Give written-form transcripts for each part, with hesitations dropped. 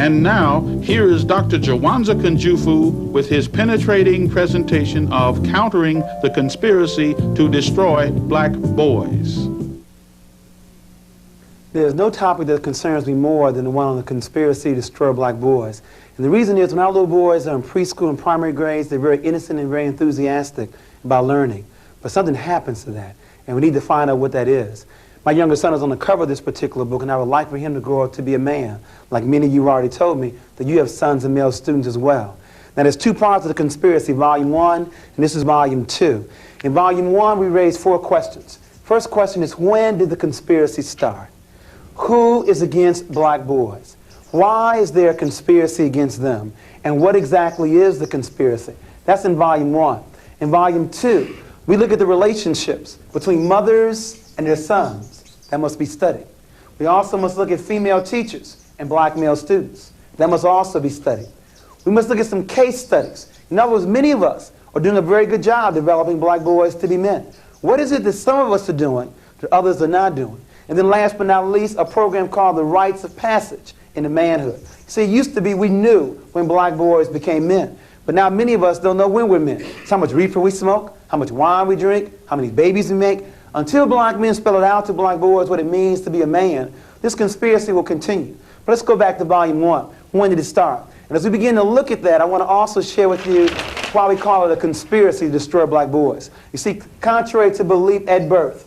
And now, here is Dr. Jawanza Kunjufu with his penetrating presentation of countering the conspiracy to destroy black boys. There's no topic that concerns me more than the one on the conspiracy to destroy black boys. And the reason is when our little boys are in preschool and primary grades, they're very innocent and very enthusiastic about learning. But something happens to that, and we need to find out what that is. My younger son is on the cover of this particular book, and I would like for him to grow up to be a man. Like many of you already told me, that you have sons and male students as well. Now there's two parts of the conspiracy, Volume 1, and this is Volume 2. In Volume 1, we raised 4 questions. First question is, when did the conspiracy start? Who is against black boys? Why is there a conspiracy against them? And what exactly is the conspiracy? That's in Volume 1. In Volume 2, we look at the relationships between mothers and their sons. That must be studied. We also must look at female teachers and black male students. That must also be studied. We must look at some case studies. In other words, many of us are doing a very good job developing black boys to be men. What is it that some of us are doing that others are not doing? And then last but not least, a program called The Rites of Passage into Manhood. See, it used to be we knew when black boys became men. But now many of us don't know when we're men. It's how much reefer we smoke, how much wine we drink, how many babies we make. Until black men spell it out to black boys what it means to be a man, this conspiracy will continue. But let's go back to Volume 1. When did it start? And as we begin to look at that, I want to also share with you why we call it a conspiracy to destroy black boys. You see, contrary to belief at birth,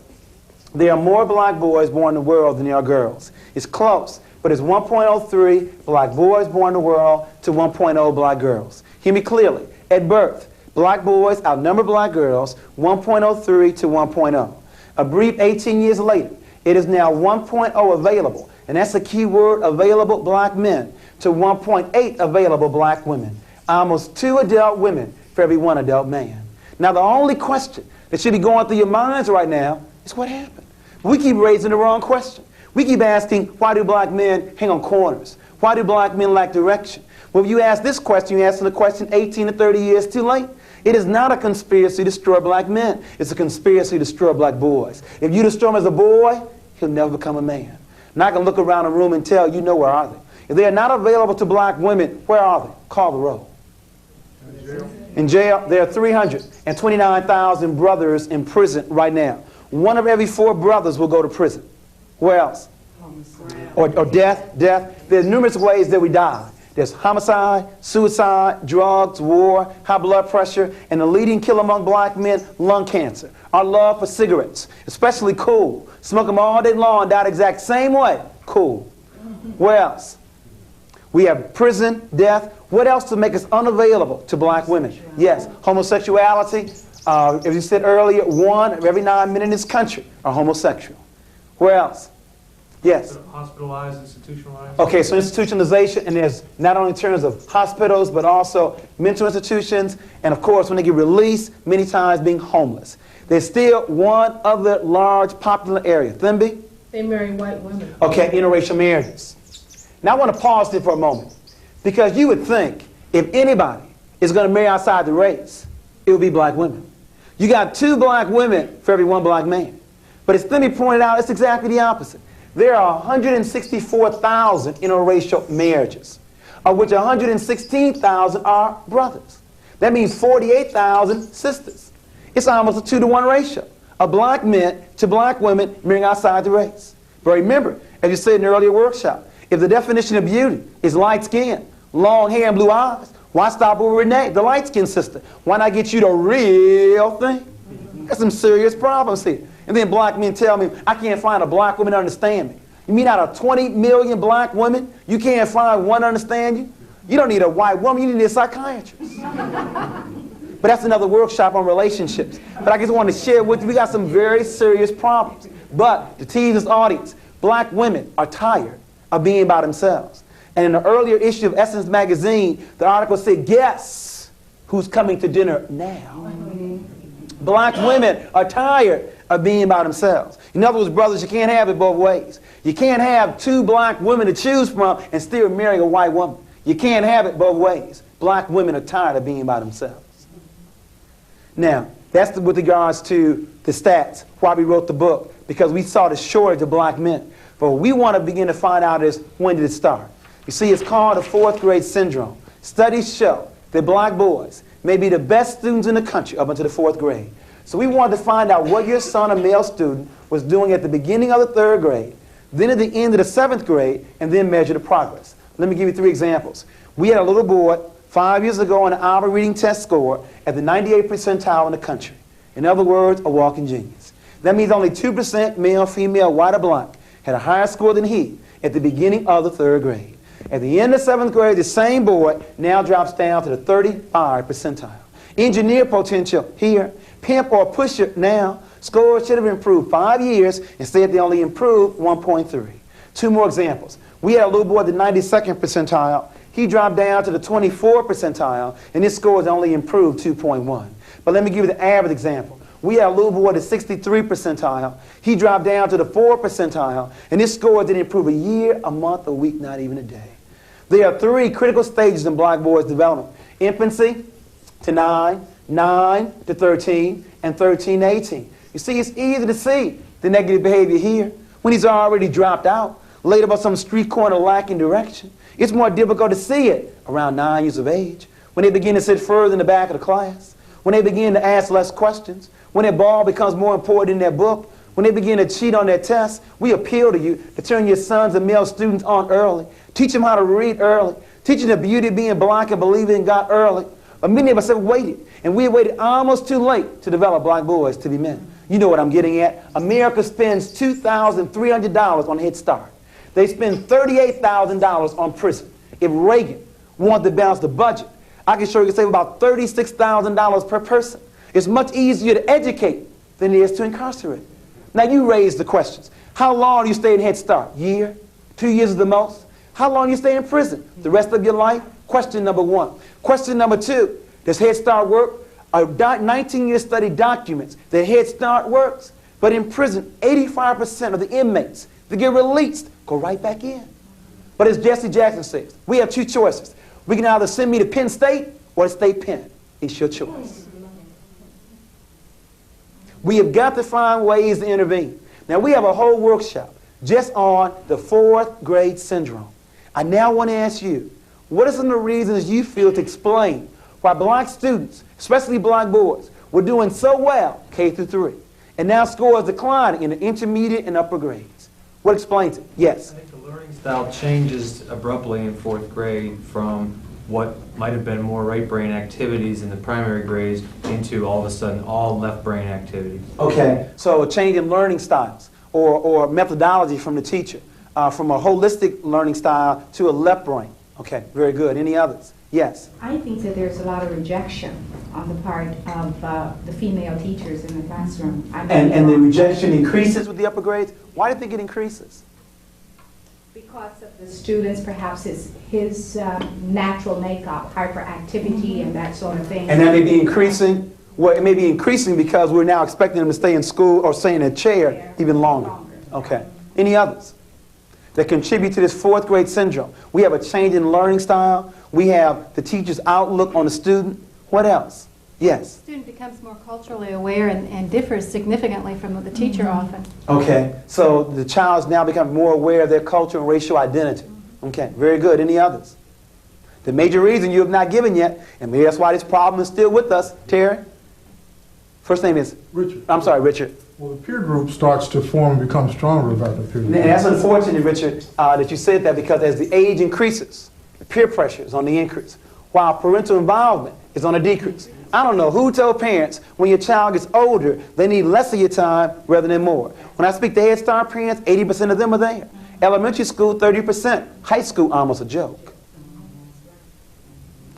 there are more black boys born in the world than there are girls. It's close, but it's 1.03 black boys born in the world to 1.0 black girls. Hear me clearly. At birth, black boys outnumber black girls 1.03 to 1.0. A brief 18 years later, it is now 1.0 available, and that's the key word, available black men, to 1.8 available black women. Almost 2 adult women for every 1 adult man. Now the only question that should be going through your minds right now is what happened? We keep raising the wrong question. We keep asking, why do black men hang on corners? Why do black men lack direction? Well, if you ask this question, you're asking the question 18 to 30 years too late. It is not a conspiracy to destroy black men. It's a conspiracy to destroy black boys. If you destroy him as a boy, he'll never become a man. Not going to look around a room and tell you know where are they. If they are not available to black women, where are they? Call the roll. In jail, there are 329,000 brothers in prison right now. 1 of every 4 brothers will go to prison. Where else? Or death. There's numerous ways that we die. There's homicide, suicide, drugs, war, high blood pressure, and the leading killer among black men, lung cancer. Our love for cigarettes, especially cool. Smoke them all day long, die the exact same way. Cool. Where else? We have prison, death. What else to make us unavailable to black women? Yes, homosexuality. As you said earlier, 1 of every 9 men in this country are homosexual. Where else? Yes. Hospitalized, institutionalized. Okay, so institutionalization, and there's not only in terms of hospitals, but also mental institutions, and of course, when they get released, many times being homeless. There's still one other large popular area. Thimby? They marry white women. Okay, interracial marriages. Now I want to pause there for a moment, because you would think if anybody is going to marry outside the race, it would be black women. You got 2 black women for every 1 black man. But as Thimby pointed out, it's exactly the opposite. There are 164,000 interracial marriages, of which 116,000 are brothers. That means 48,000 sisters. It's almost a 2-to-1 ratio of black men to black women marrying outside the race. But remember, as you said in the earlier workshop, if the definition of beauty is light skin, long hair, and blue eyes, why stop with Renee, the light-skinned sister? Why not get you the real thing? There's some serious problems here. And then black men tell me, I can't find a black woman to understand me. You mean out of 20 million black women, you can't find one to understand you? You don't need a white woman, you need a psychiatrist. But that's another workshop on relationships. But I just want to share with you, we got some very serious problems. But to tease this audience, black women are tired of being by themselves. And in the earlier issue of Essence magazine, the article said, guess who's coming to dinner now? Black women are tired of being by themselves. In other words, brothers, you can't have it both ways. You can't have 2 black women to choose from and still marry a white woman. You can't have it both ways. Black women are tired of being by themselves. Now, that's with regards to the stats, why we wrote the book, because we saw the shortage of black men. But what we want to begin to find out is, when did it start? You see, it's called the fourth grade syndrome. Studies show that black boys may be the best students in the country up until the fourth grade. So we wanted to find out what your son, a male student, was doing at the beginning of the third grade, then at the end of the seventh grade, and then measure the progress. Let me give you 3 examples. We had a little boy 5 years ago on the Alba reading test score at the 98th percentile in the country. In other words, a walking genius. That means only 2% male, female, white, or black had a higher score than he at the beginning of the third grade. At the end of 7th grade, the same boy now drops down to the 35th percentile. Engineer potential here, pimp or pusher now, scores should have improved 5 years, instead they only improved 1.3. 2 more examples. We had a little boy at the 92nd percentile. He dropped down to the 24th percentile, and his scores only improved 2.1. But let me give you the average example. We had a little boy at the 63rd percentile. He dropped down to the 4th percentile, and his score didn't improve a year, a month, a week, not even a day. There are 3 critical stages in black boys' development: infancy to 9, 9 to 13, and 13 to 18. You see, it's easy to see the negative behavior here when he's already dropped out, laid up on some street corner lacking direction. It's more difficult to see it around 9 years of age, when they begin to sit further in the back of the class, when they begin to ask less questions, when their ball becomes more important than their book, when they begin to cheat on their tests. We appeal to you to turn your sons and male students on early. Teach them how to read early. Teach them the beauty of being black and believing in God early. But many of us have waited, and we have waited almost too late to develop black boys to be men. You know what I'm getting at. America spends $2,300 on Head Start. They spend $38,000 on prison. If Reagan wanted to balance the budget, I can show you save about $36,000 per person. It's much easier to educate than it is to incarcerate. Now you raise the questions. How long do you stay in Head Start? Year? 2 years is the most? How long do you stay in prison? The rest of your life? Question number 1. Question number 2, does Head Start work? A 19-year study documents that Head Start works, but in prison, 85% of the inmates that get released go right back in. But as Jesse Jackson says, we have 2 choices. We can either send me to Penn State or to State Penn. It's your choice. We have got to find ways to intervene. Now, we have a whole workshop just on the fourth grade syndrome. I now want to ask you, what are some of the reasons you feel to explain why black students, especially black boys, were doing so well K through 3, and now scores declining in the intermediate and upper grades? What explains it? Yes? I think the learning style changes abruptly in 4th grade from what might have been more right brain activities in the primary grades into all of a sudden all left brain activities. Okay, so a change in learning styles or methodology from the teacher, from a holistic learning style to a left brain. Okay, very good. Any others? Yes? I think that there's a lot of rejection on the part of the female teachers in the classroom. And the rejection increases with the upper grades? Why do you think it increases? Because of the students, perhaps his natural makeup, hyperactivity and that sort of thing. And that may be increasing? Well, it may be increasing because we're now expecting them to stay in school or stay in a chair even longer. Okay. Any others that contribute to this fourth grade syndrome? We have a change in learning style. We have the teacher's outlook on the student. What else? Yes? The student becomes more culturally aware and differs significantly from the teacher often. Okay, so the child's now becoming more aware of their culture and racial identity. Okay, very good. Any others? The major reason you have not given yet, and maybe that's why this problem is still with us, Terry? First name is? Richard. I'm sorry, Richard. Well, the peer group starts to form and become stronger about the peer And group. that's unfortunate, Richard, that you said that, because as the age increases, the peer pressure is on the increase, while parental involvement is on a decrease. I don't know who told parents when your child gets older, they need less of your time rather than more. When I speak to Head Start parents, 80% of them are there. Elementary school, 30%. High school, almost a joke.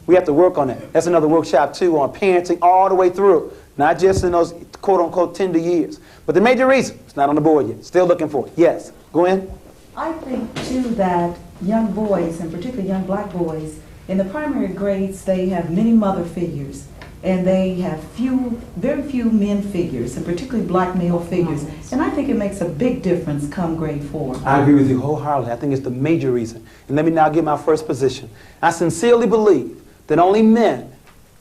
We have to work on that. That's another workshop, too, on parenting all the way through. Not just in those quote-unquote tender years. But the major reason, it's not on the board yet. Still looking for it. Yes, go in. I think, too, that young boys, and particularly young black boys, in the primary grades, they have many mother figures. And they have very few men figures, and particularly black male figures. And I think it makes a big difference come grade 4. I agree with you wholeheartedly. I think it's the major reason. And let me now give my first position. I sincerely believe that only men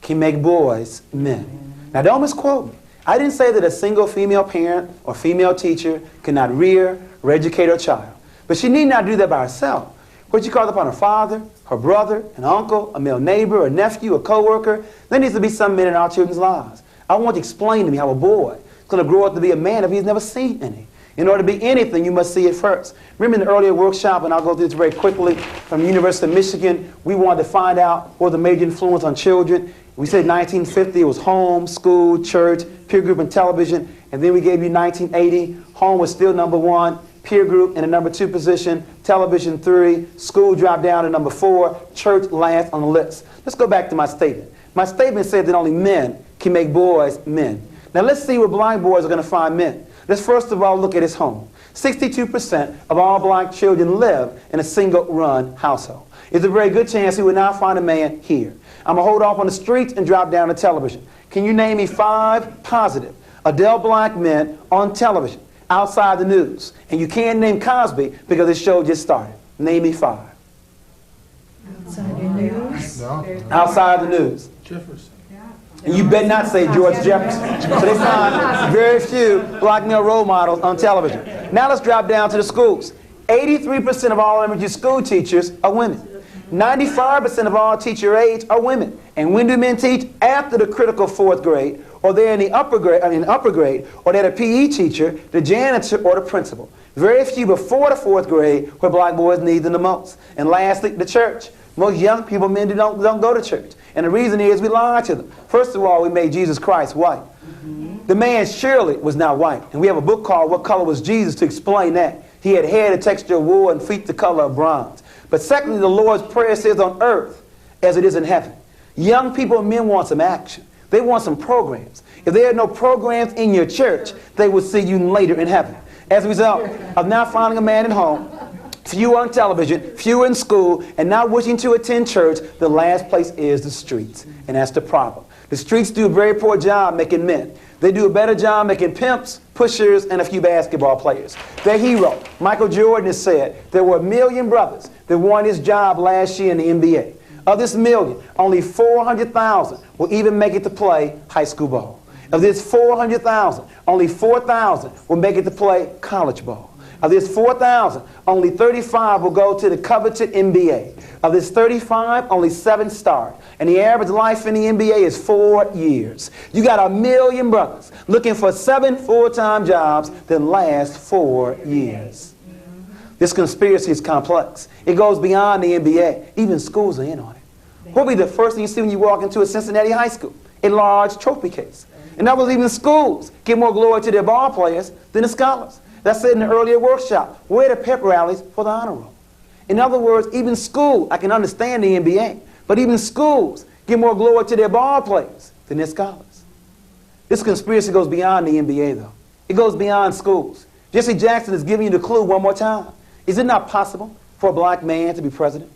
can make boys men. Now don't misquote me. I didn't say that a single female parent or female teacher cannot rear or educate her child. But she need not do that by herself. What she calls upon her father, her brother, an uncle, a male neighbor, a nephew, a co-worker. There needs to be some men in our children's lives. I want you to explain to me how a boy is going to grow up to be a man if he's never seen any. In order to be anything, you must see it first. Remember in the earlier workshop, and I'll go through this very quickly, from the University of Michigan, we wanted to find out what the major influence on children. We said 1950 it was home, school, church, peer group, and television. And then we gave you 1980. Home was still number 1. Peer group in the number 2 position. Television 3. School dropped down to number 4. Church last on the list. Let's go back to my statement. My statement said that only men can make boys men. Now let's see where black boys are going to find men. Let's first of all look at his home. 62% of all black children live in a single-run household. It's a very good chance he would not find a man here. I'm going to hold off on the streets and drop down to television. Can you name me 5 positive adult black men on television outside the news? And you can't name Cosby because the show just started. Name me 5. Outside the news? No. Outside the news. Jefferson. And you better not say George Jefferson. So they find very few black male role models on television. Now let's drop down to the schools. 83% of all elementary school teachers are women. 95% of all teacher aides are women. And when do men teach? After the critical 4th grade, or they're in the upper grade, or they're the PE teacher, the janitor, or the principal. Very few before the 4th grade where black boys need them the most. And lastly, the church. Most young people, men, don't go to church. And the reason is we lie to them. First of all, we made Jesus Christ white. The man surely was not white. And we have a book called What Color Was Jesus to explain that. He had hair the texture of wool and feet the color of bronze. But secondly, the Lord's Prayer says on earth as it is in heaven. Young people and men want some action. They want some programs. If there are no programs in your church, they will see you later in heaven. As a result of not finding a man at home, few on television, few in school, and not wishing to attend church, the last place is the streets. And that's the problem. The streets do a very poor job making men. They do a better job making pimps, pushers, and a few basketball players. Their hero, Michael Jordan, has said there were 1 million brothers that won his job last year in the NBA. Of this 1 million, only 400,000 will even make it to play high school ball. Of this 400,000, only 4,000 will make it to play college ball. Of this 4,000, only 35 will go to the coveted NBA. Of this 35, only 7 start. And the average life in the NBA is 4 years. You got 1 million brothers looking for 7 full-time jobs that last 4 years. This conspiracy is complex. It goes beyond the NBA. Even schools are in on it. What will be the first thing you see when you walk into a Cincinnati high school? A large trophy case. In other words, even schools give more glory to their ball players than the scholars. That's said in the earlier workshop. Where are the pep rallies for the honor roll? In other words, even school, I can understand the NBA, but even schools give more glory to their ball players than their scholars. This conspiracy goes beyond the NBA, though. It goes beyond schools. Jesse Jackson is giving you the clue one more time. Is it not possible for a black man to be president?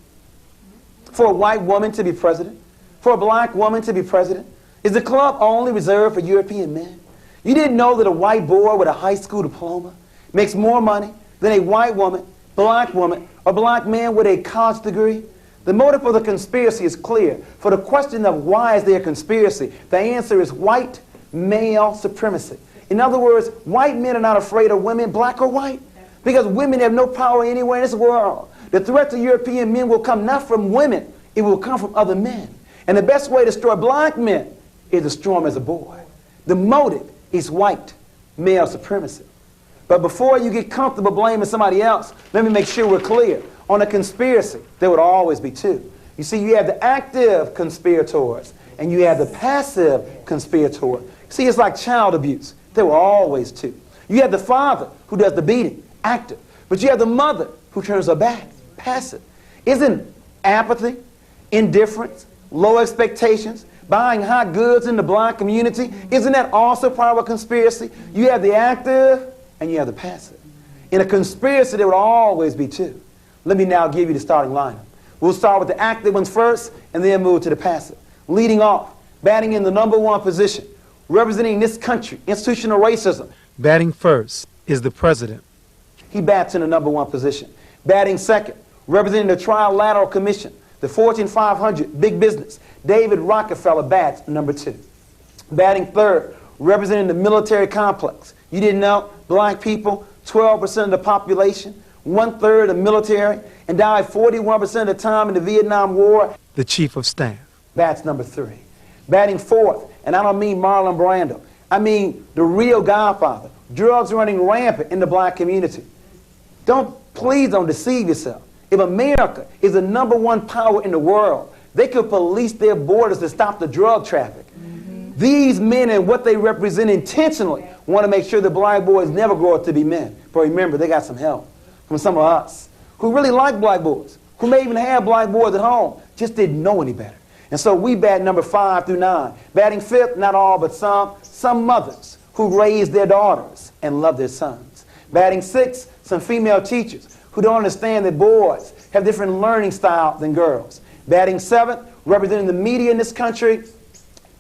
For a white woman to be president? For a black woman to be president? Is the club only reserved for European men? You didn't know that a white boy with a high school diploma makes more money than a white woman, or black man with a college degree? The motive for the conspiracy is clear. For the question of why is there a conspiracy, the answer is white male supremacy. In other words, white men are not afraid of women, black or white, because women have no power anywhere in this world. The threat to European men will come not from women, it will come from other men. And the best way to destroy black men is to destroy them as a boy. The motive is white male supremacy. But before you get comfortable blaming somebody else, let me make sure we're clear. On a conspiracy, there would always be two. You see, you have the active conspirators, and you have the passive conspirator. See, it's like child abuse. There were always two. You have the father who does the beating, active. But you have the mother who turns her back, passive. Isn't apathy, indifference, low expectations, buying hot goods in the black community, isn't that also part of a conspiracy? You have the active and you have the passive. In a conspiracy, there would always be two. Let me now give you the starting lineup. We'll start with the active ones first and then move to the passive. Leading off, batting in the #1 position, representing this country, institutional racism. Batting first is the president. He bats in the #1 position. Batting second, representing the Trilateral Commission, the Fortune 500, big business, David Rockefeller bats #2. Batting third, representing the military complex. You didn't know, black people, 12% of the population, 1/3 of the military, and died 41% of the time in the Vietnam War. The chief of staff. That's number 3. Batting 4th, and I don't mean Marlon Brando. I mean the real godfather. Drugs running rampant in the black community. Please don't deceive yourself. If America is the #1 power in the world, they could police their borders to stop the drug traffic. These men and what they represent intentionally want to make sure the black boys never grow up to be men. But remember, they got some help from some of us who really like black boys, who may even have black boys at home, just didn't know any better. And so we bat number 5 through 9. Batting 5th, not all, but some mothers who raise their daughters and love their sons. Batting 6th, some female teachers who don't understand that boys have different learning styles than girls. Batting 7th, representing the media in this country,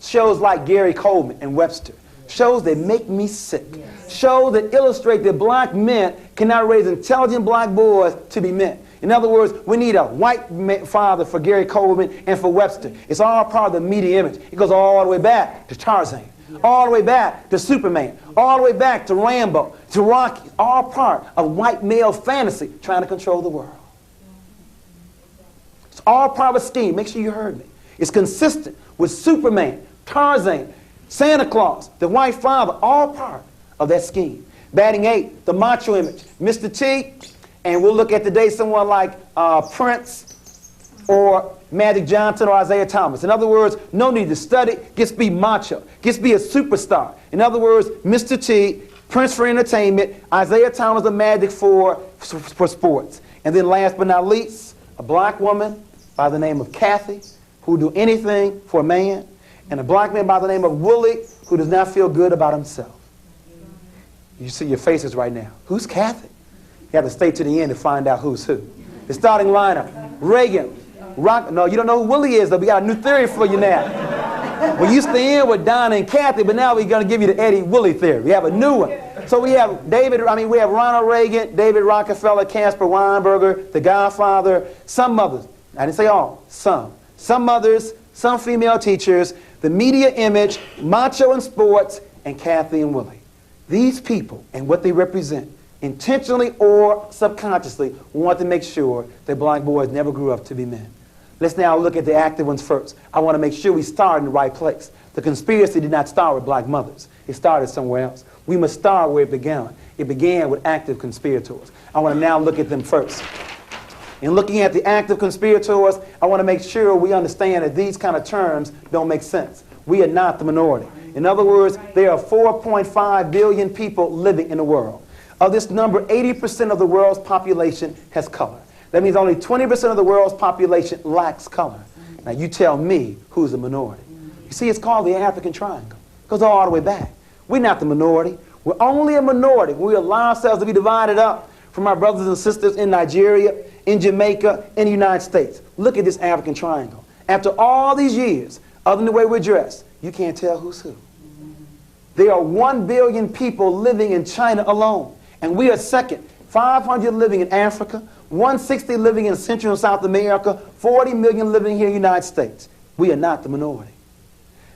shows like Gary Coleman and Webster. Shows that make me sick. Shows that illustrate that black men cannot raise intelligent black boys to be men. In other words, we need a white father for Gary Coleman and for Webster. It's all part of the media image. It goes all the way back to Tarzan, all the way back to Superman, all the way back to Rambo, to Rocky. All part of white male fantasy trying to control the world. It's all part of a scheme. Make sure you heard me. It's consistent with Superman, Tarzan, Santa Claus, the white father, all part of that scheme. Batting 8, the macho image, Mr. T, and we'll look at today someone like Prince or Magic Johnson or Isaiah Thomas. In other words, no need to study, just be macho, just be a superstar. In other words, Mr. T, Prince for entertainment, Isaiah Thomas or Magic for sports. And then last but not least, a black woman by the name of Kathy, who will do anything for a man, and a black man by the name of Willie, who does not feel good about himself. You see your faces right now. Who's Kathy? You have to stay to the end to find out who's who. The starting lineup: Reagan, Rock. No, you don't know who Willie is, though. We got a new theory for you now. We used to end with Donna and Kathy, but now we're going to give you the Eddie Willie theory. We have a new one. So we have we have Ronald Reagan, David Rockefeller, Caspar Weinberger, the Godfather, some others. I didn't say all, some. Some mothers, some female teachers, the media image, macho in sports, and Kathy and Willie. These people and what they represent, intentionally or subconsciously, want to make sure that black boys never grew up to be men. Let's now look at the active ones first. I want to make sure we start in the right place. The conspiracy did not start with black mothers. It started somewhere else. We must start where it began. It began with active conspirators. I want to now look at them first. In looking at the active conspirators, I want to make sure we understand that these kind of terms don't make sense. We are not the minority. In other words, there are 4.5 billion people living in the world. Of this number, 80% of the world's population has color. That means only 20% of the world's population lacks color. Now you tell me who's a minority. You see, it's called the African Triangle. It goes all the way back. We're not the minority. We're only a minority. We allow ourselves to be divided up from our brothers and sisters in Nigeria, in Jamaica, in the United States. Look at this African Triangle. After all these years, other than the way we're dressed, you can't tell who's who. There are 1 billion people living in China alone, and we are second. 500 living in Africa, 160 living in Central and South America, 40 million living here in the United States. We are not the minority.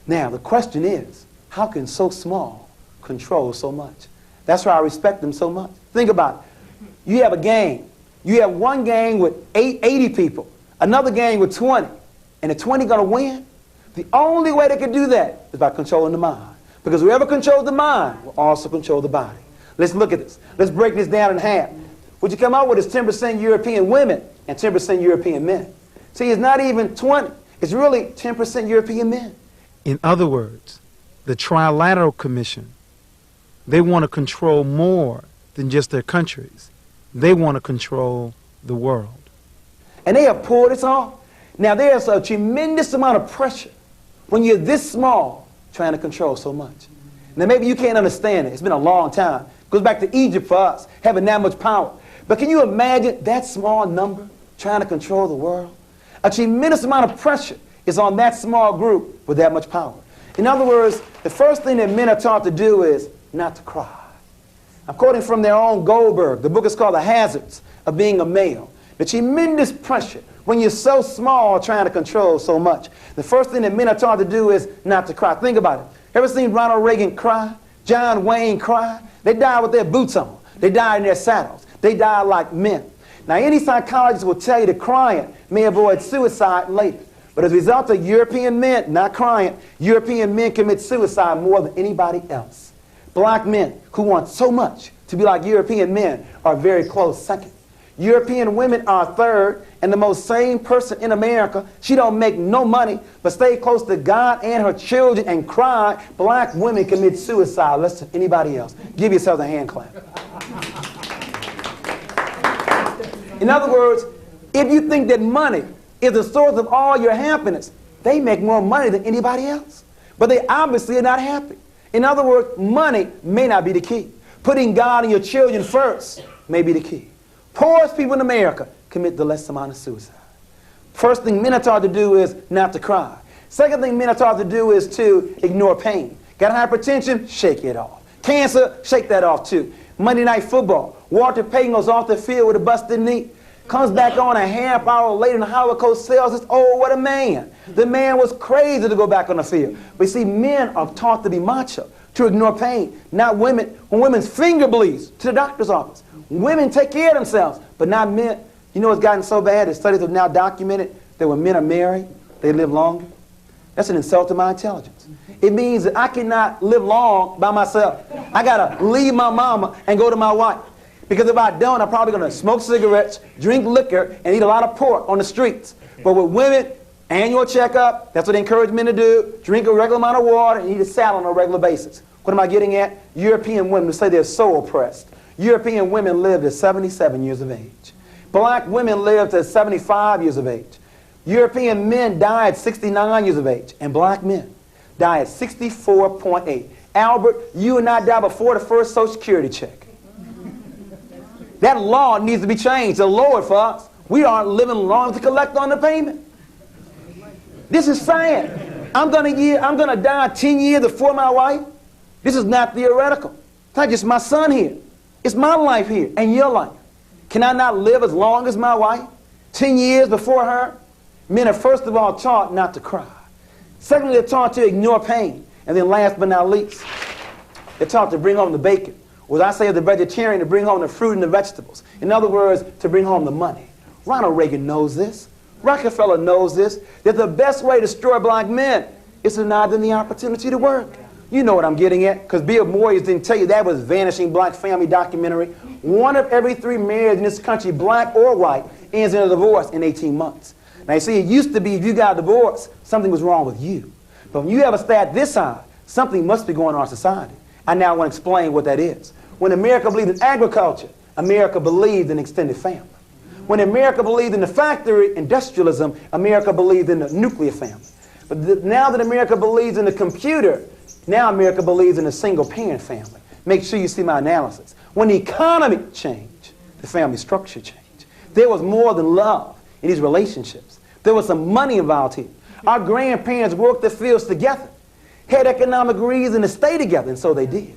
Now, the question is, how can so small control so much? That's why I respect them so much. Think about it. You have a gang. You have one gang with 80 people, another gang with 20, and the 20 going to win? The only way they can do that is by controlling the mind. Because whoever controls the mind will also control the body. Let's look at this. Let's break this down in half. What you come up with is 10% European women and 10% European men. See, it's not even 20. It's really 10% European men. In other words, the Trilateral Commission, they want to control more than just their countries. They want to control the world. And they have pulled this off. Now, there's a tremendous amount of pressure when you're this small trying to control so much. Now, maybe you can't understand it. It's been a long time. It goes back to Egypt for us, having that much power. But can you imagine that small number trying to control the world? A tremendous amount of pressure is on that small group with that much power. In other words, the first thing that men are taught to do is not to cry. I'm quoting from their own Goldberg. The book is called The Hazards of Being a Male. The tremendous pressure when you're so small trying to control so much. The first thing that men are taught to do is not to cry. Think about it. Ever seen Ronald Reagan cry? John Wayne cry? They died with their boots on. They died in their saddles. They die like men. Now, any psychologist will tell you that crying may avoid suicide later. But as a result of European men not crying, European men commit suicide more than anybody else. Black men who want so much to be like European men are very close second. European women are third, and the most sane person in America, she don't make no money, but stay close to God and her children and cry. Black women commit suicide less than anybody else. Give yourselves a hand clap. In other words, if you think that money is the source of all your happiness, they make more money than anybody else. But they obviously are not happy. In other words, money may not be the key. Putting God and your children first may be the key. Poorest people in America commit the less amount of suicide. First thing men are taught to do is not to cry. Second thing men are taught to do is to ignore pain. Got hypertension? Shake it off. Cancer? Shake that off too. Monday Night Football. Walter Payton goes off the field with a busted knee. Comes back on a half hour later and Howard Cosell says, oh, what a man. The man was crazy to go back on the field. But you see, men are taught to be macho, to ignore pain. Not women. When women's finger bleeds, to the doctor's office. Women take care of themselves, but not men. You know it's gotten so bad that studies have now documented that when men are married, they live longer. That's an insult to my intelligence. It means that I cannot live long by myself. I got to leave my mama and go to my wife. Because if I don't, I'm probably going to smoke cigarettes, drink liquor, and eat a lot of pork on the streets. But with women, annual checkup, that's what they encourage men to do. Drink a regular amount of water and eat a salad on a regular basis. What am I getting at? European women who say they're so oppressed. European women live to 77 years of age. Black women live to 75 years of age. European men die at 69 years of age, and black men die at 64.8. Albert, you and I die before the first Social Security check. That law needs to be changed to lower it for us. We aren't living long to collect on the payment. This is sad. I'm gonna die 10 years before my wife. This is not theoretical. It's not just my son here. It's my life here and your life. Can I not live as long as my wife? 10 years before her? Men are first of all taught not to cry. Secondly, they're taught to ignore pain. And then last but not least, they're taught to bring home the bacon. Or as I say as a vegetarian, to bring home the fruit and the vegetables. In other words, to bring home the money. Ronald Reagan knows this. Rockefeller knows this. That the best way to destroy black men is to deny them the opportunity to work. You know what I'm getting at, because Bill Moyers didn't tell you that was Vanishing Black Family documentary. 1 of every 3 marriages in this country, black or white, ends in a divorce in 18 months. Now you see, it used to be if you got a divorce, something was wrong with you. But when you have a stat this high, something must be going on in our society. I now want to explain what that is. When America believed in agriculture, America believed in extended family. When America believed in the factory, industrialism, America believed in the nuclear family. But now that America believes in the computer, now America believes in a single-parent family. Make sure you see my analysis. When the economy changed, the family structure changed. There was more than love in these relationships. There was some money involved here. Our grandparents worked the fields together, had economic reason to stay together, and so they did.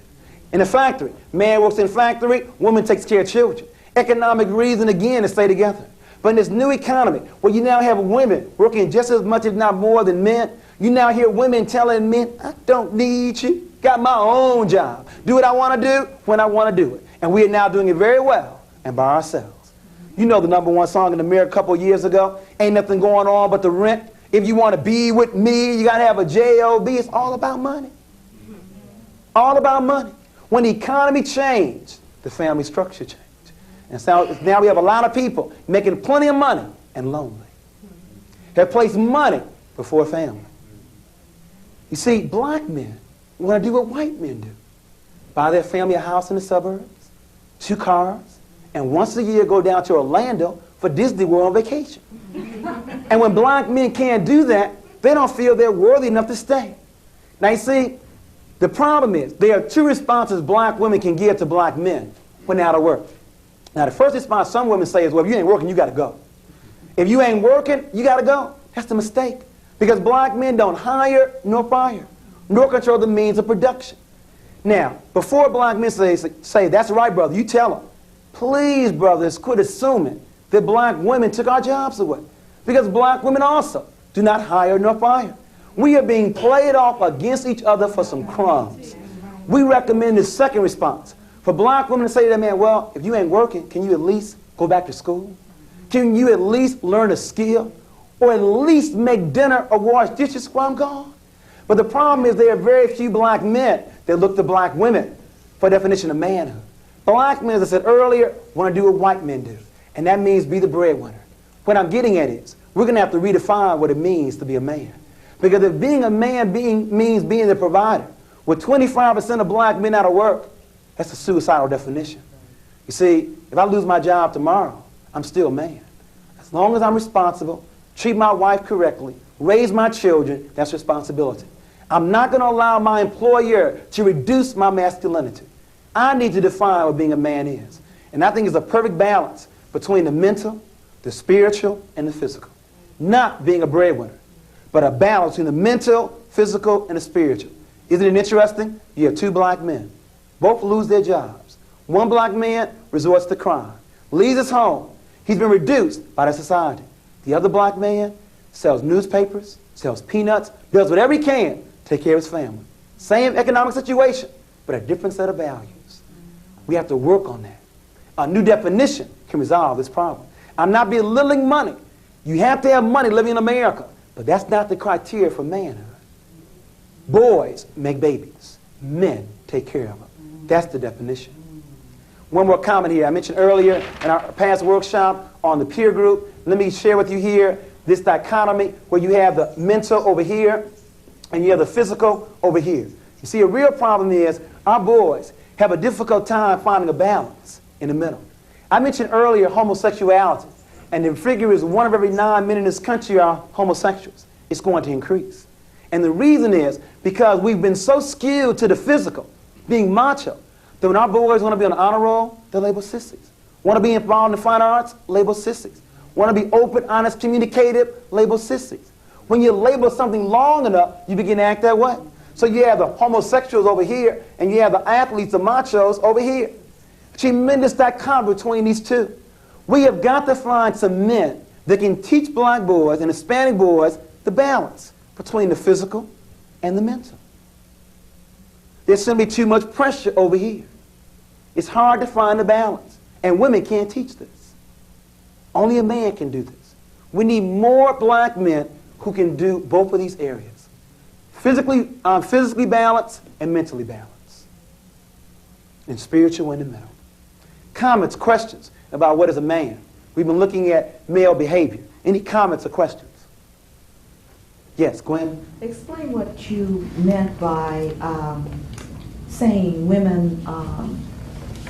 In a factory, man works in factory, woman takes care of children. Economic reason again to stay together. But in this new economy, where you now have women working just as much, if not more, than men, you now hear women telling men, I don't need you. Got my own job. Do what I want to do when I want to do it. And we are now doing it very well and by ourselves. You know the #1 song in America a couple years ago, Ain't Nothing Going On But the Rent. If you want to be with me, you got to have a J-O-B. It's all about money. All about money. When the economy changed, the family structure changed. And so now we have a lot of people making plenty of money and lonely. Have placed money before family. You see, black men want to do what white men do. Buy their family a house in the suburbs, 2 cars, and once a year go down to Orlando for Disney World on vacation. And when black men can't do that, they don't feel they're worthy enough to stay. Now you see, the problem is there are 2 responses black women can give to black men when they're out of work. Now the first response some women say is, well, if you ain't working, you got to go. If you ain't working, you got to go. That's the mistake. Because black men don't hire nor fire, nor control the means of production. Now, before black men say that's right, brother, you tell them, please, brothers, quit assuming that black women took our jobs away. Because black women also do not hire nor fire. We are being played off against each other for some crumbs. We recommend the second response. For black women to say to that man, well, if you ain't working, can you at least go back to school? Can you at least learn a skill? Or at least make dinner or wash dishes while I'm gone? But the problem is there are very few black men that look to black women for a definition of manhood. Black men, as I said earlier, want to do what white men do. And that means be the breadwinner. What I'm getting at is, we're going to have to redefine what it means to be a man. Because if being a man means being the provider, with 25% of black men out of work, that's a suicidal definition. You see, if I lose my job tomorrow, I'm still a man. As long as I'm responsible, treat my wife correctly, raise my children, that's responsibility. I'm not going to allow my employer to reduce my masculinity. I need to define what being a man is. And I think it's a perfect balance between the mental, the spiritual, and the physical. Not being a breadwinner, but a balance between the mental, physical, and the spiritual. Isn't it interesting? You have two black men. Both lose their jobs. One black man resorts to crime, leaves his home. He's been reduced by the society. The other black man sells newspapers, sells peanuts, does whatever he can to take care of his family. Same economic situation, but a different set of values. We have to work on that. A new definition can resolve this problem. I'm not belittling money. You have to have money living in America, but that's not the criteria for manhood. Boys make babies. Men take care of them. That's the definition. One more comment here. I mentioned earlier in our past workshop on the peer group. Let me share with you here this dichotomy where you have the mental over here and you have the physical over here. You see, a real problem is our boys have a difficult time finding a balance in the middle. I mentioned earlier homosexuality, and the figure is 1 of every 9 men in this country are homosexuals. It's going to increase. And the reason is because we've been so skewed to the physical, being macho, that when our boys want to be on the honor roll, they're labeled sissies. Want to be involved in the fine arts, labeled sissies. Want to be open, honest, communicative, labeled sissies. When you label something long enough, you begin to act that way. So you have the homosexuals over here, and you have the athletes, the machos, over here. Tremendous dichotomy between these two. We have got to find some men that can teach black boys and Hispanic boys the balance between the physical and the mental. There's simply too much pressure over here. It's hard to find the balance, and women can't teach this. Only a man can do this. We need more black men who can do both of these areas. Physically balanced and mentally balanced. And spiritual in the middle. Comments, questions about what is a man? We've been looking at male behavior. Any comments or questions? Yes, Gwen? Explain what you meant by saying women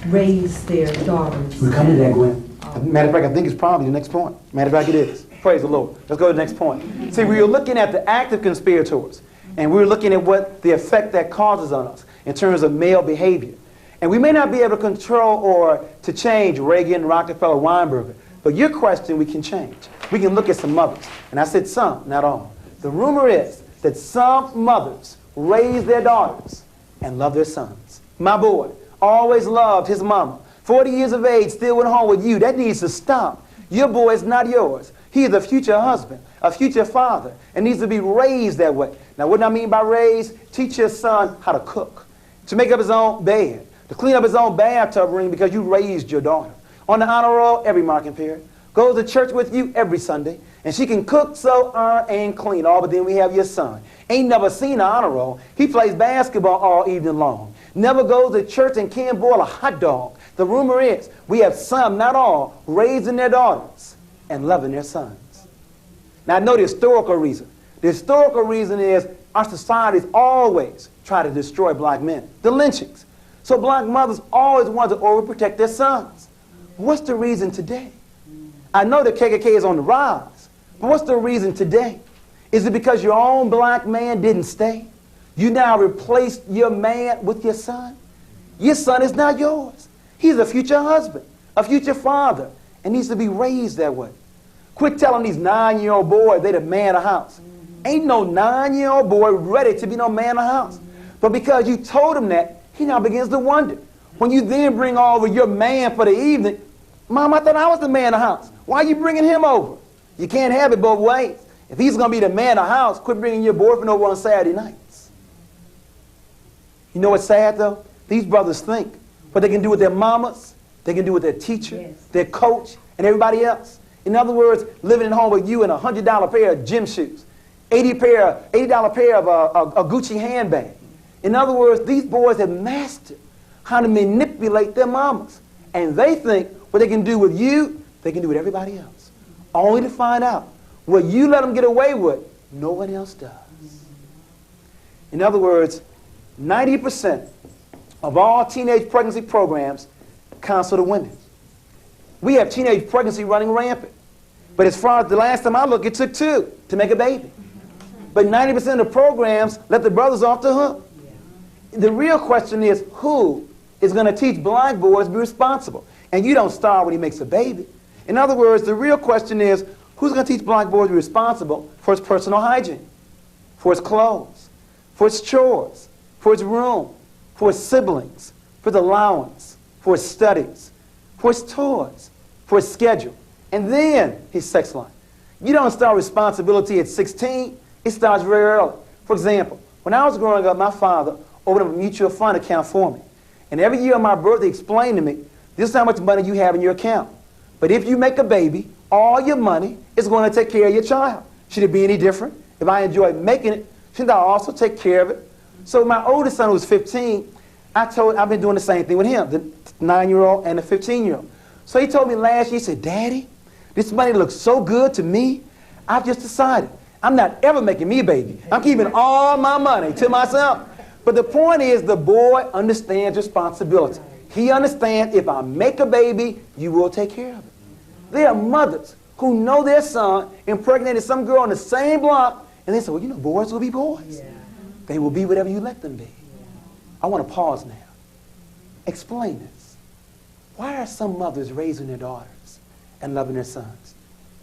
raise their daughters. We'll come to that, Gwen. Matter of fact, I think it's probably the next point. Matter of fact, it is. Praise the Lord. Let's go to the next point. See, we were looking at the active conspirators, and we were looking at what the effect that causes on us in terms of male behavior. And we may not be able to control or to change Reagan, Rockefeller, Weinberger, but your question we can change. We can look at some mothers. And I said some, not all. The rumor is that some mothers raise their daughters and love their sons. My boy always loved his mama. 40 years of age, still went home with you. That needs to stop. Your boy is not yours. He is a future husband, a future father, and needs to be raised that way. Now, what do I mean by raised? Teach your son how to cook, to make up his own bed, to clean up his own bathtub ring because you raised your daughter. On the honor roll, every marking period. Goes to church with you every Sunday, and she can cook, sew, iron, and clean all, but then we have your son. Ain't never seen an honor roll. He plays basketball all evening long. Never goes to church and can't boil a hot dog. The rumor is we have some, not all, raising their daughters and loving their sons. Now, I know the historical reason. The historical reason is our societies always try to destroy black men. The lynchings. So black mothers always want to overprotect their sons. What's the reason today? I know the KKK is on the rise, but what's the reason today? Is it because your own black man didn't stay? You now replaced your man with your son? Your son is not yours. He's a future husband, a future father, and needs to be raised that way. Quit telling these 9-year-old boys they're the man of the house. Ain't no 9-year-old boy ready to be no man of the house. But because you told him that, he now begins to wonder. When you then bring over your man for the evening, Mom, I thought I was the man of the house. Why are you bringing him over? You can't have it both ways. If he's going to be the man of the house, quit bringing your boyfriend over on Saturday nights. You know what's sad, though? These brothers think what they can do with their mamas, they can do with their teacher, Yes. their coach, and everybody else. In other words, living at home with you in a $100 pair of gym shoes, $80 pair of a Gucci handbag. In other words, these boys have mastered how to manipulate their mamas. And they think what they can do with you, they can do with everybody else. Only to find out what you let them get away with, no one else does. In other words, 90% of all teenage pregnancy programs counsel the women. We have teenage pregnancy running rampant. But as far as the last time I looked, it took 2 to make a baby. But 90% of the programs let the brothers off the hook. The real question is, who is going to teach black boys to be responsible? And you don't start when he makes a baby. In other words, the real question is, who's going to teach black boys to be responsible for his personal hygiene, for his clothes, for his chores, for his room, for his siblings, for his allowance, for his studies, for his toys, for his schedule, and then his sex life. You don't start responsibility at 16. It starts very early. For example, when I was growing up, my father opened up a mutual fund account for me. And every year on my birthday, he explained to me, this is how much money you have in your account. But if you make a baby, all your money is going to take care of your child. Should it be any different? If I enjoy making it, shouldn't I also take care of it? So my oldest son, who was 15, I've been doing the same thing with him, the 9-year-old and the 15-year-old. So he told me last year, he said, Daddy, this money looks so good to me, I've just decided I'm not ever making me a baby. I'm keeping all my money to myself. But the point is, the boy understands responsibility. He understands if I make a baby, you will take care of it. There are mothers who know their son impregnated some girl on the same block, and they say, well, you know, boys will be boys. Yeah. They will be whatever you let them be. Yeah. I want to pause now. Explain this. Why are some mothers raising their daughters and loving their sons?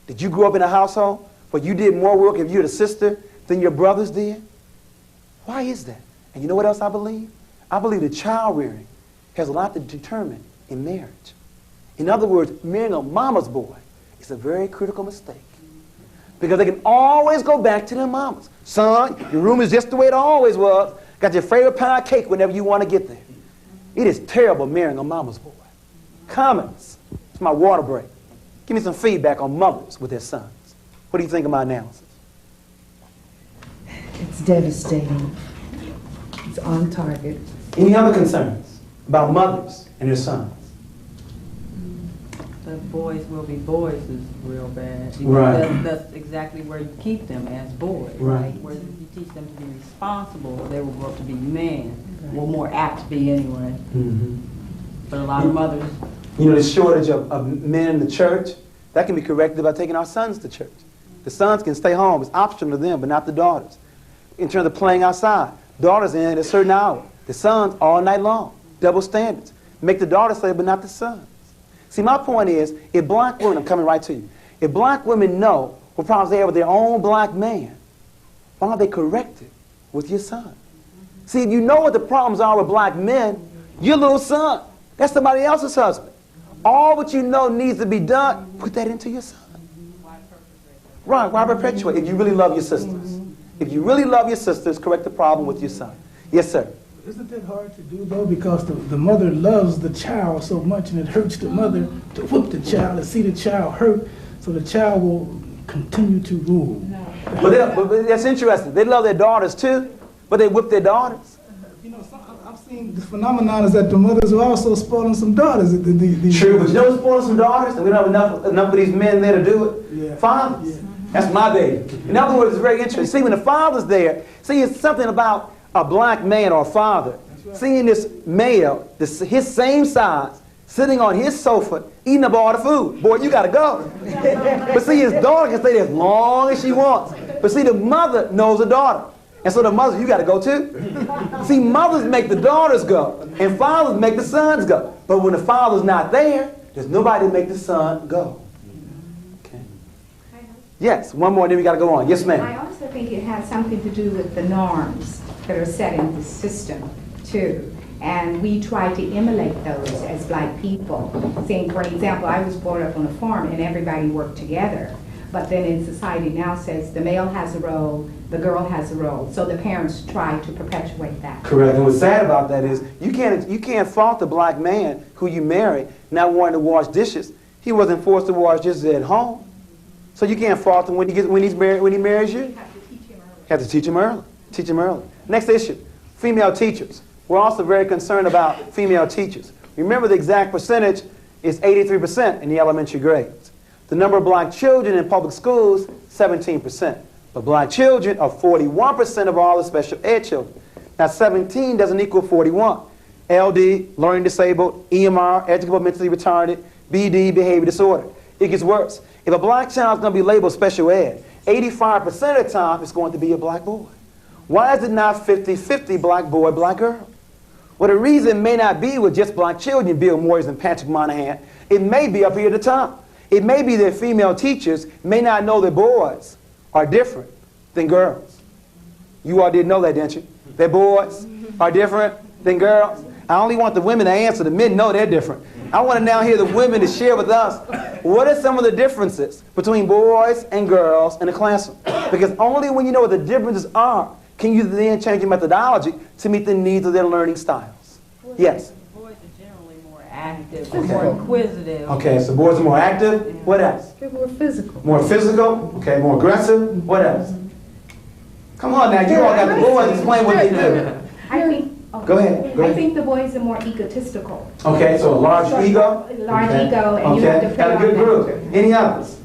Did you grow up in a household where you did more work if you're the sister than your brothers did? Why is that? And you know what else I believe? I believe that child rearing has a lot to determine in marriage. In other words, marrying a mama's boy is a very critical mistake. Because they can always go back to their mamas. Son, your room is just the way it always was. Got your favorite pound of cake whenever you want to get there. It is terrible marrying a mama's boy. Comments. It's my water break. Give me some feedback on mothers with their sons. What do you think of my analysis? It's devastating. It's on target. Any other concerns about mothers and their sons? The boys will be boys is real bad. Right. That's exactly where you keep them as boys. Right. Where you teach them to be responsible, they will grow up to be men. Well, more apt to be anyway. Mm-hmm. But a lot of mothers. You know, the shortage of men in the church, that can be corrected by taking our sons to church. The sons can stay home. It's optional to them, but not the daughters. In terms of playing outside, daughters in at a certain hour. The sons all night long. Double standards. Make the daughters stay, but not the sons. See, my point is, if black women, I'm coming right to you, if black women know what problems they have with their own black man, why don't they correct it with your son? See, if you know what the problems are with black men, your little son, that's somebody else's husband. All what you know needs to be done, put that into your son. Right, why perpetuate if you really love your sisters? If you really love your sisters, correct the problem with your son. Yes, sir. Isn't that hard to do, though? Because the mother loves the child so much, and it hurts the mother to whoop the child and see the child hurt, so the child will continue to rule. But that's interesting. They love their daughters, too, but they whip their daughters. You know, I've seen this phenomenon is that the mothers are also spoiling some daughters. True, but you know who's spoiling some daughters? And we don't have enough of these men there to do it? Yeah. Fathers. Yeah. That's my baby. In other words, it's very interesting. See, when the father's there, see, it's something about a black man or a father seeing this male, his same size, sitting on his sofa, eating up all the food. Boy, you got to go. But see, his daughter can stay there as long as she wants. But see, the mother knows the daughter. And so the mother, you got to go too. See, mothers make the daughters go, and fathers make the sons go. But when the father's not there, there's nobody to make the son go. Okay. Yes, one more, then we got to go on. Yes, ma'am. I also think it has something to do with the norms that are set in the system, too. And we try to emulate those as black people. Saying, for example, I was brought up on a farm and everybody worked together. But then in society now says the male has a role, the girl has a role. So the parents try to perpetuate that. Correct. And what's sad about that is you can't fault the black man who you marry not wanting to wash dishes. He wasn't forced to wash dishes at home. So you can't fault him when he marries you. You have to teach him early. Have to teach him early. Teach him early. Next issue, female teachers. We're also very concerned about female teachers. Remember, the exact percentage is 83% in the elementary grades. The number of black children in public schools, 17%. But black children are 41% of all the special ed children. Now 17 doesn't equal 41. LD, learning disabled, EMR, educable mentally retarded, BD, behavior disorder. It gets worse. If a black child is going to be labeled special ed, 85% of the time it's going to be a black boy. Why is it not 50-50 black boy, black girl? Well, the reason may not be with just black children, Bill Moyers and Patrick Monahan. It may be up here at the top. It may be that female teachers may not know that boys are different than girls. You all didn't know that, didn't you? That boys are different than girls. I only want the women to answer. The men know they're different. I want to now hear the women to share with us what are some of the differences between boys and girls in the classroom. Because only when you know what the differences are can you then change your methodology to meet the needs of their learning styles. Yes? Boys are generally more active, more inquisitive. Okay, so boys are more active. What else? They're more physical. More physical. Okay, more aggressive. What else? Come on now, you all got the boys explain what they do. I think. Go ahead. I think the boys are more egotistical. Okay, so a large ego. Large Okay. ego, and you have to Got a good group. Any others?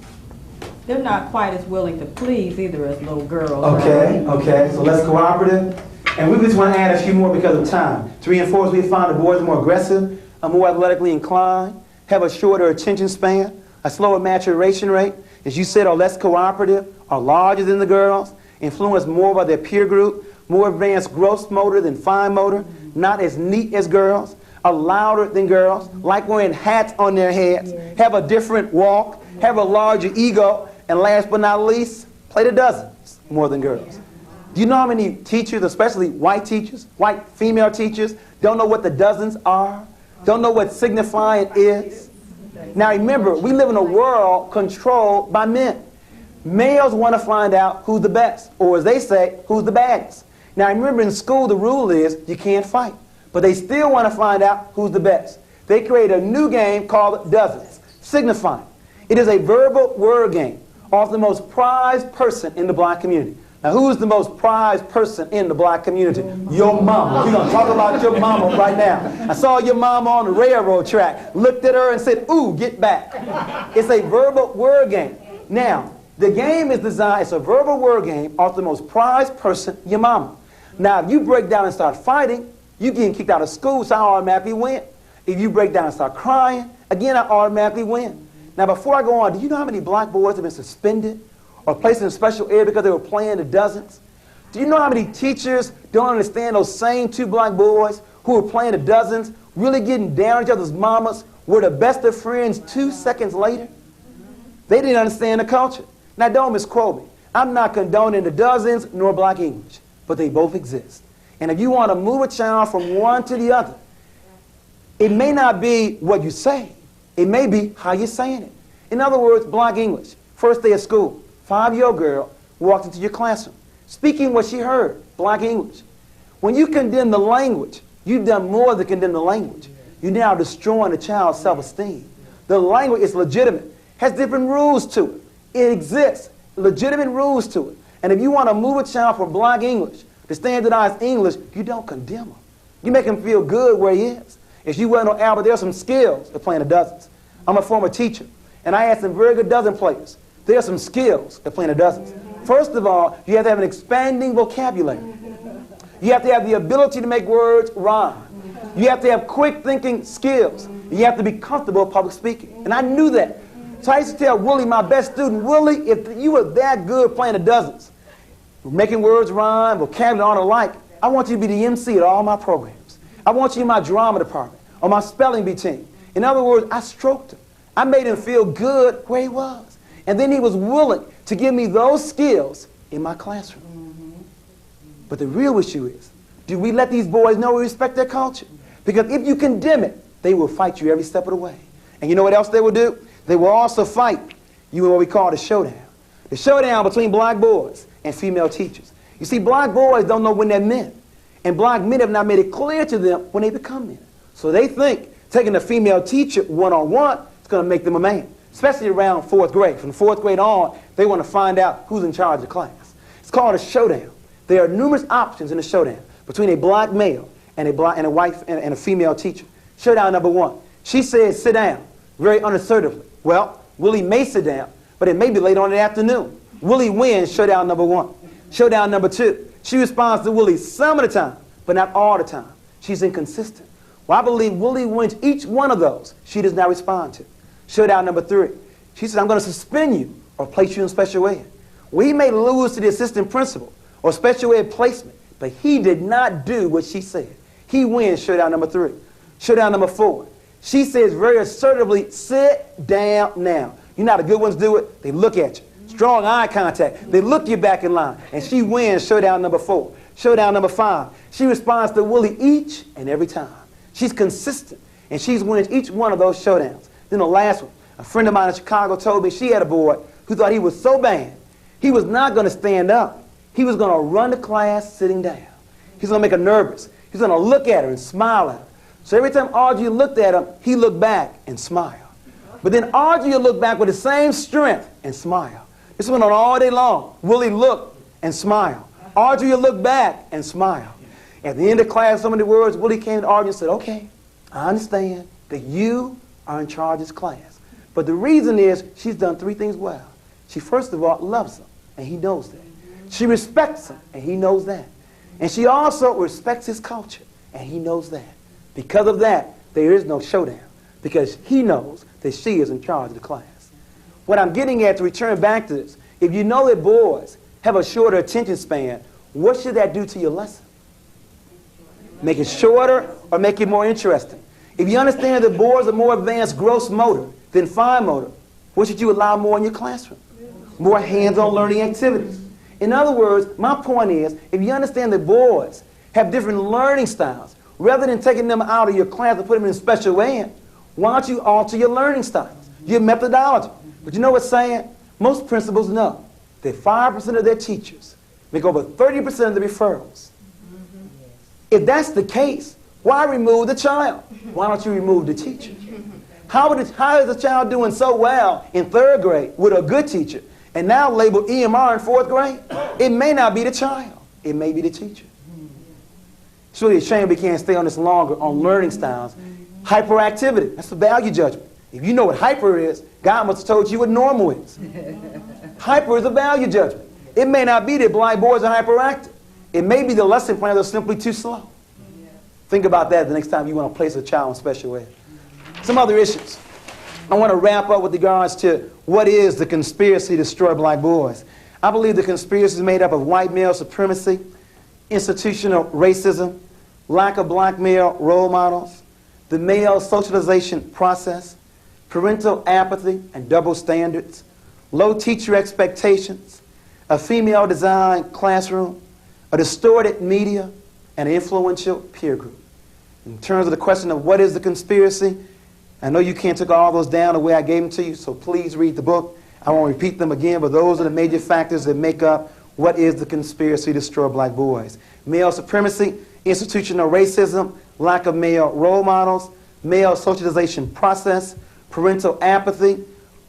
They're not quite as willing to please either as little girls. Okay, okay, so less cooperative. And we just want to add a few more because of time. To reinforce, we found the boys are more aggressive, are more athletically inclined, have a shorter attention span, a slower maturation rate, as you said, are less cooperative, are larger than the girls, influenced more by their peer group, more advanced gross motor than fine motor, not as neat as girls, are louder than girls, like wearing hats on their heads, have a different walk, have a larger ego, and last but not least, play the dozens more than girls. Do you know how many teachers, especially white teachers, white female teachers, don't know what the dozens are? Don't know what signifying is? Now remember, we live in a world controlled by men. Males want to find out who's the best, or as they say, who's the baddest. Now remember, in school the rule is you can't fight, but they still want to find out who's the best. They create a new game called dozens, signifying. It is a verbal word game of the most prized person in the black community. Now who is the most prized person in the black community? Your mama. We're going to talk about your mama right now. I saw your mama on the railroad track, looked at her and said, ooh, get back. It's a verbal word game. Now, the game is designed, it's a verbal word game of the most prized person, your mama. Now, if you break down and start fighting, you getting kicked out of school, so I automatically win. If you break down and start crying, again, I automatically win. Now, before I go on, do you know how many black boys have been suspended or placed in special ed because they were playing the dozens? Do you know how many teachers don't understand those same two black boys who were playing the dozens, really getting down on each other's mamas, were the best of friends 2 seconds later? They didn't understand the culture. Now, don't misquote me. I'm not condoning the dozens nor black English, but they both exist. And if you want to move a child from one to the other, it may not be what you say. It may be how you're saying it. In other words, black English. First day of school, 5-year-old girl walked into your classroom, speaking what she heard, black English. When you condemn the language, you've done more than condemn the language. You're now destroying the child's self-esteem. The language is legitimate, has different rules to it. It exists, legitimate rules to it. And if you want to move a child from black English to standardized English, you don't condemn him. You make him feel good where he is. If you well know, Albert, there are some skills to playing the dozens. I'm a former teacher, and I had some very good dozen players. There are some skills to playing the dozens. First of all, you have to have an expanding vocabulary. You have to have the ability to make words rhyme. You have to have quick thinking skills. You have to be comfortable with public speaking. And I knew that. So I used to tell Willie, my best student, Willie, if you were that good playing the dozens, making words rhyme, vocabulary, and all the like, I want you to be the MC at all my programs. I want you in my drama department or my spelling bee team. In other words, I stroked him. I made him feel good where he was. And then he was willing to give me those skills in my classroom. But the real issue is, do we let these boys know we respect their culture? Because if you condemn it, they will fight you every step of the way. And you know what else they will do? They will also fight you in what we call the showdown. The showdown between black boys and female teachers. You see, black boys don't know when they're men. And black men have not made it clear to them when they become men. So they think taking a female teacher one-on-one is going to make them a man, especially around 4th grade. From 4th grade on, they want to find out who's in charge of the class. It's called a showdown. There are numerous options in the showdown between a black male and a female teacher. Showdown number 1. She says, sit down, very unassertively. Well, Willie may sit down, but it may be late on in the afternoon. Willie wins showdown number 1. Showdown number 2. She responds to Willie some of the time, but not all the time. She's inconsistent. Well, I believe Willie wins each one of those she does not respond to. Showdown number 3. She says, I'm going to suspend you or place you in special ed. Well, he may lose to the assistant principal or special ed placement, but he did not do what she said. He wins showdown number 3. Showdown number 4. She says very assertively, sit down now. You know how the good ones do it? They look at you. Strong eye contact. They look you back in line. And she wins showdown number 4. Showdown number 5. She responds to Willie each and every time. She's consistent. And she's winning each one of those showdowns. Then the last one. A friend of mine in Chicago told me she had a boy who thought he was so bad, he was not going to stand up. He was going to run to class sitting down. He's going to make her nervous. He's going to look at her and smile at her. So every time Audrey looked at him, he looked back and smiled. But then Audrey would look back with the same strength and smile. This went on all day long. Willie looked and smiled. Audrey would look back and smile. At the end of class, so many words, Willie came to Audrey and said, okay, I understand that you are in charge of this class. But the reason is she's done 3 things well. She, first of all, loves him, and he knows that. She respects him, and he knows that. And she also respects his culture, and he knows that. Because of that, there is no showdown, because he knows that she is in charge of the class. What I'm getting at, to return back to this, if you know that boys have a shorter attention span, what should that do to your lesson? Make it shorter or make it more interesting? If you understand that boys are more advanced gross motor than fine motor, what should you allow more in your classroom? More hands-on learning activities. In other words, my point is, if you understand that boys have different learning styles, rather than taking them out of your class and put them in special ed, why don't you alter your learning styles, your methodology? But you know what's saying? Most principals know that 5% of their teachers make over 30% of the referrals. If that's the case, why remove the child? Why don't you remove the teacher? How is the child doing so well in 3rd grade with a good teacher and now labeled EMR in 4th grade? It may not be the child. It may be the teacher. It's really a shame we can't stay on this longer on learning styles. Hyperactivity, that's a value judgment. If you know what hyper is, God must have told you what normal is. Hyper is a value judgment. It may not be that blind boys are hyperactive. It may be the lesson plan that's simply too slow. Think about that the next time you want to place a child in special ed. Some other issues. I want to wrap up with regards to what is the conspiracy to destroy black boys. I believe the conspiracy is made up of white male supremacy, institutional racism, lack of black male role models, the male socialization process, parental apathy and double standards, low teacher expectations, a female-designed classroom, a distorted media, and an influential peer group. In terms of the question of what is the conspiracy, I know you can't take all those down the way I gave them to you, so please read the book. I won't repeat them again, but those are the major factors that make up what is the conspiracy to destroy black boys. Male supremacy, institutional racism, lack of male role models, male socialization process, parental apathy,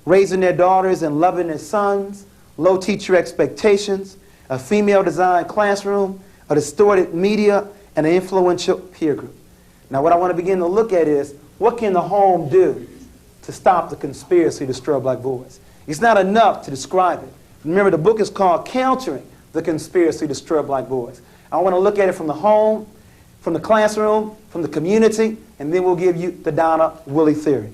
raising their daughters and loving their sons, low teacher expectations, a female-designed classroom, a distorted media, and an influential peer group. Now what I want to begin to look at is, what can the home do to stop the conspiracy to destroy black boys? It's not enough to describe it. Remember, the book is called Countering the Conspiracy to Destroy Black Boys. I want to look at it from the home, from the classroom, from the community, and then we'll give you the Donna Willie theory,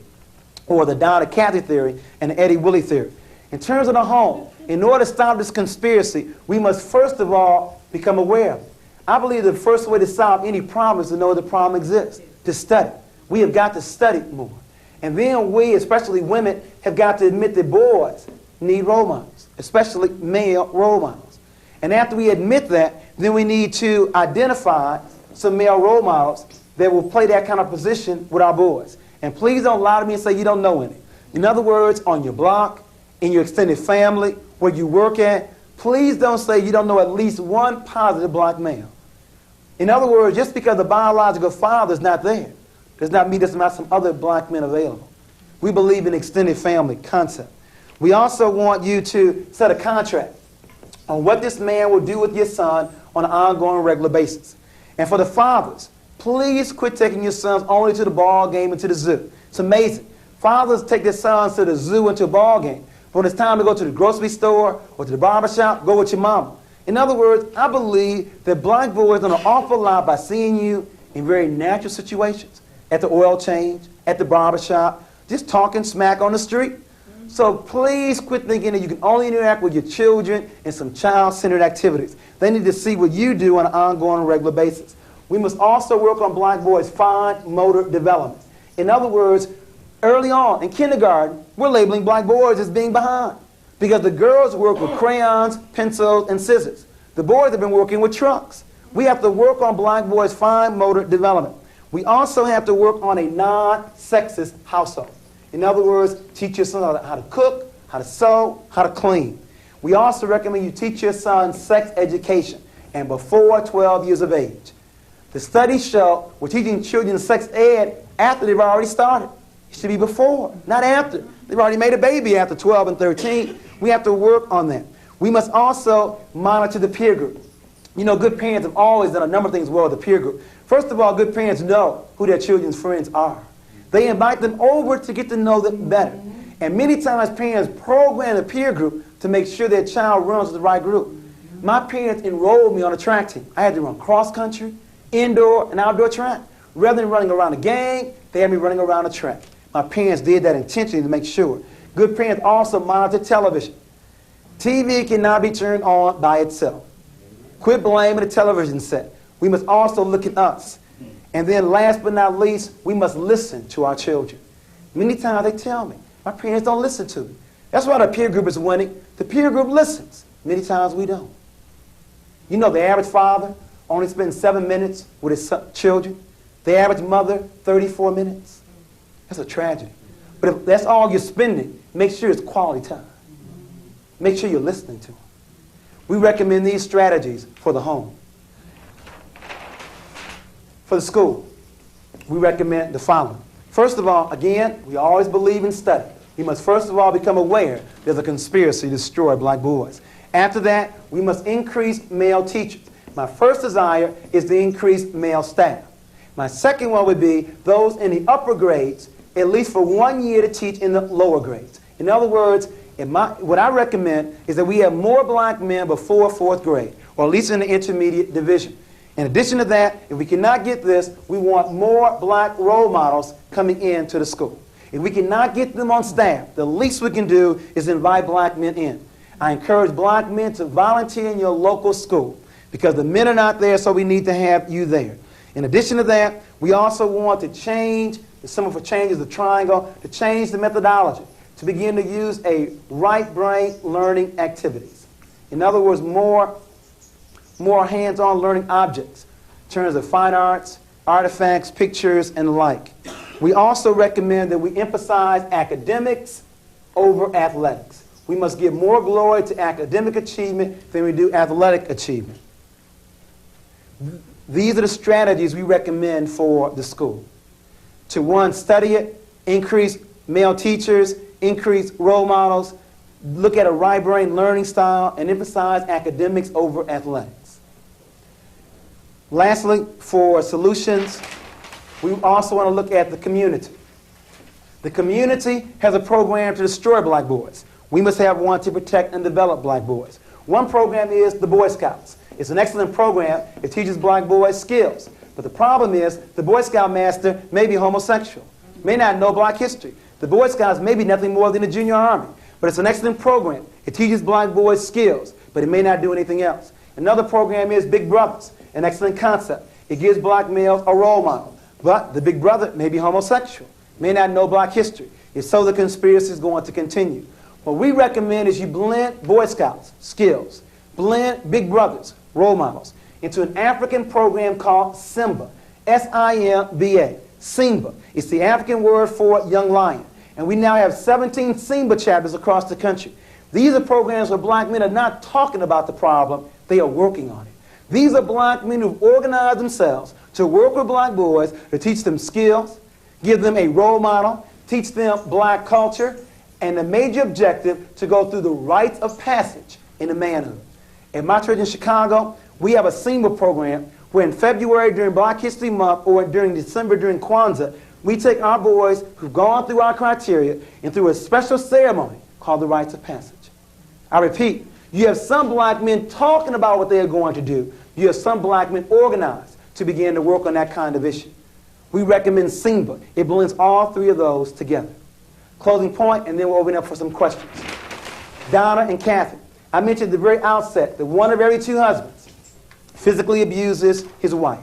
or the Donna Cathy theory and the Eddie Willie theory. In terms of the home, in order to stop this conspiracy, we must first of all become aware of it. I believe the first way to solve any problem is to know the problem exists, to study. We have got to study more. And then we, especially women, have got to admit that boys need role models, especially male role models. And after we admit that, then we need to identify some male role models that will play that kind of position with our boys. And please don't lie to me and say you don't know any. In other words, on your block, in your extended family, where you work at, please don't say you don't know at least one positive black male. In other words, just because the biological father is not there, does not mean there's not some other black men available. We believe in extended family concept. We also want you to set a contract on what this man will do with your son on an ongoing, regular basis. And for the fathers, please quit taking your sons only to the ball game and to the zoo. It's amazing. Fathers take their sons to the zoo and to a ball game. But when it's time to go to the grocery store or to the barbershop, go with your mama. In other words, I believe that black boys learn an awful lot by seeing you in very natural situations. At the oil change, at the barbershop, just talking smack on the street. So please quit thinking that you can only interact with your children in some child-centered activities. They need to see what you do on an ongoing, regular basis. We must also work on black boys' fine motor development. In other words, early on in kindergarten, we're labeling black boys as being behind because the girls work with crayons, pencils, and scissors. The boys have been working with trucks. We have to work on black boys' fine motor development. We also have to work on a non-sexist household. In other words, teach your son how to cook, how to sew, how to clean. We also recommend you teach your son sex education and before 12 years of age. The studies show we're teaching children sex ed after they've already started. It should be before, not after. They've already made a baby after 12 and 13. We have to work on that. We must also monitor the peer group. You know, good parents have always done a number of things well with the peer group. First of all, good parents know who their children's friends are. They invite them over to get to know them better. And many times parents program the peer group to make sure their child runs with the right group. My parents enrolled me on a track team. I had to run cross country, indoor, and outdoor track. Rather than running around a gang, they had me running around a track. My parents did that intentionally to make sure. Good parents also monitor television. TV cannot be turned on by itself. Quit blaming the television set. We must also look at us. And then last but not least, we must listen to our children. Many times they tell me, my parents don't listen to me. That's why the peer group is winning. The peer group listens. Many times we don't. You know, the average father only spends 7 minutes with his children. The average mother, 34 minutes. That's a tragedy. But if that's all you're spending, make sure it's quality time. Make sure you're listening to them. We recommend these strategies for the home. For the school, we recommend the following. First of all, again, we always believe in study. We must first of all become aware there's a conspiracy to destroy black boys. After that, we must increase male teachers. My first desire is to increase male staff. My second one would be those in the upper grades, at least for 1 year, to teach in the lower grades. In other words, what I recommend is that we have more black men before 4th grade, or at least in the intermediate division. In addition to that, if we cannot get this, we want more black role models coming into the school. If we cannot get them on staff, the least we can do is invite black men in. I encourage black men to volunteer in your local school because the men are not there, so we need to have you there. In addition to that, we also want to change, the symbol for change is the triangle, to change the methodology, to begin to use a right brain learning activities. In other words, more hands-on learning objects in terms of fine arts, artifacts, pictures, and the like. We also recommend that we emphasize academics over athletics. We must give more glory to academic achievement than we do athletic achievement. These are the strategies we recommend for the school. To one, study it, increase male teachers, increase role models, look at a right brain learning style, and emphasize academics over athletics. Lastly, for solutions, we also want to look at the community. The community has a program to destroy black boys. We must have one to protect and develop black boys. One program is the Boy Scouts. It's an excellent program. It teaches black boys skills. But the problem is the Boy Scout master may be homosexual, may not know black history. The Boy Scouts may be nothing more than a junior army. But it's an excellent program. It teaches black boys skills, but it may not do anything else. Another program is Big Brothers, an excellent concept. It gives black males a role model. But the big brother may be homosexual, may not know black history. If so, the conspiracy is going to continue. What we recommend is you blend Boy Scouts skills, blend Big Brothers role models into an African program called Simba, S-I-M-B-A, Simba. It's the African word for young lion. And we now have 17 SEMBA chapters across the country. These are programs where black men are not talking about the problem, they are working on it. These are black men who've organized themselves to work with black boys to teach them skills, give them a role model, teach them black culture, and the major objective to go through the rites of passage into manhood. At my church in Chicago, we have a SEMBA program where in February during Black History Month or during December during Kwanzaa, we take our boys who've gone through our criteria and through a special ceremony called the rites of passage. I repeat, you have some black men talking about what they are going to do. You have some black men organized to begin to work on that kind of issue. We recommend SEMBA. It blends all three of those together. Closing point, and then we'll open up for some questions. Donna and Kathy. I mentioned at the very outset that one of every two husbands physically abuses his wife.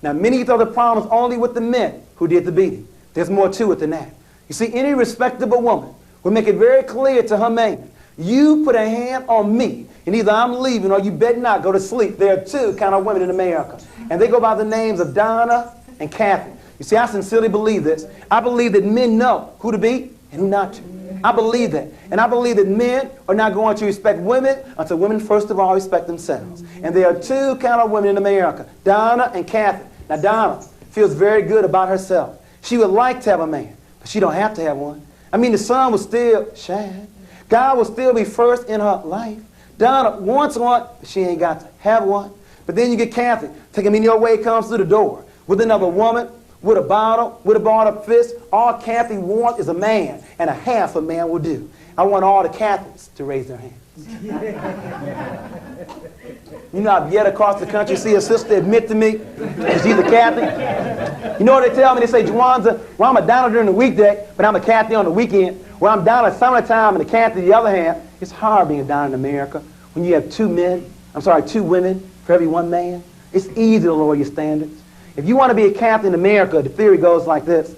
Now, many thought the problem was only with the men who did the beating. There's more to it than that. You see, any respectable woman will make it very clear to her man, you put a hand on me, and either I'm leaving or you better not go to sleep. There are two kind of women in America, and they go by the names of Donna and Kathy. You see, I sincerely believe this. I believe that men know who to beat and who not to. I believe that. And I believe that men are not going to respect women until women first of all respect themselves. And there are two kind of women in America, Donna and Kathy. Now Donna feels very good about herself. She would like to have a man, but she don't have to have one. I mean, the sun will still shine. God will still be first in her life. Donna wants one, but she ain't got to have one. But then you get Kathy, taking me your way, comes through the door with another woman, with a bottle, with a balled up fist. All Kathy wants is a man, and a half a man will do. I want all the Cathys to raise their hands. You know, I've yet across the country see a sister admit to me that she's a Catholic. You know what they tell me? They say, Jawanza, well, I'm a Donna during the weekday, but I'm a Catholic on the weekend. Well, I'm Donna summertime and a Catholic the other hand. It's hard being a Donna in America when you have two women for every one man. It's easy to lower your standards. If you want to be a Catholic in America, the theory goes like this.